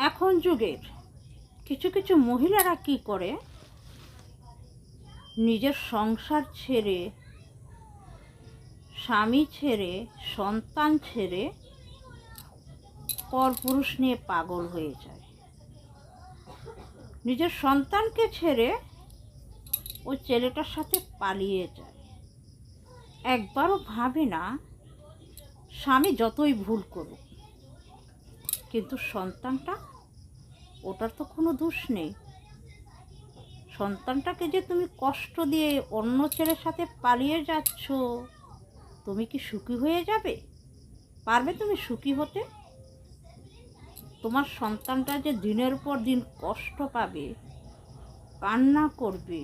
এখন যুগের কিছু কিছু মহিলারা কি করে, নিজের সংসার ছেড়ে, স্বামী ছেড়ে, সন্তান ছেড়ে পরপুরুষ নিয়ে পাগল হয়ে যায়। নিজের সন্তানকে ছেড়ে ওই ছেলেটার সাথে পালিয়ে যায়। একবারও ভাবে না স্বামী যতই ভুল করুক, কিন্তু সন্তানটা, ওটার তো কোনো দোষ নেই। সন্তানটাকে যে তুমি কষ্ট দিয়ে অন্য ছেলের সাথে পালিয়ে যাচ্ছ, তুমি কি সুখী হয়ে যাবে? পারবে তুমি সুখী হতে? তোমার সন্তানটা যে দিনের পর দিন কষ্ট পাবে, কান্না করবে,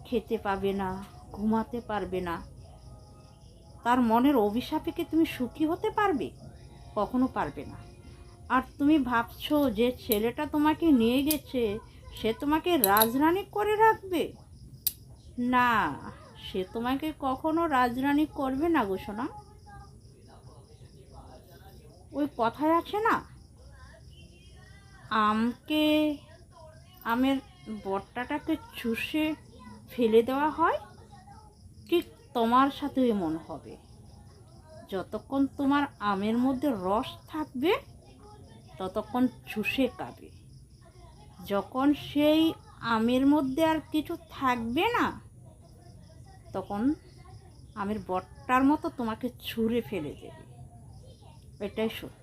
খেতে পাবে না, ঘুমাতে পারবে না, তার মনের অভিশাপে কি তুমি সুখী হতে পারবে? কখনো পারবে না। আর তুমি ভাবছো যে ছেলেটা তোমাকে নিয়ে গেছে, সে তোমাকে রাজরানী করে রাখবে? না, সে তোমাকে কখনো রাজরানী করবে না গো সোনা। ওই কথায় আছে না, আমের বট্টাটাকে চুষে ফেলে দেওয়া হয়, ঠিক তোমার সাথে এমন হবে। যতক্ষণ তোমার আমের মধ্যে রস থাকবে ততক্ষণ চুষে খাবে। যখন সেই আমের মধ্যে আর কিছু থাকবে না, তখন আমের বট্টার মতো তোমাকে ছুঁড়ে ফেলে দেবে। এটাই সত্যি।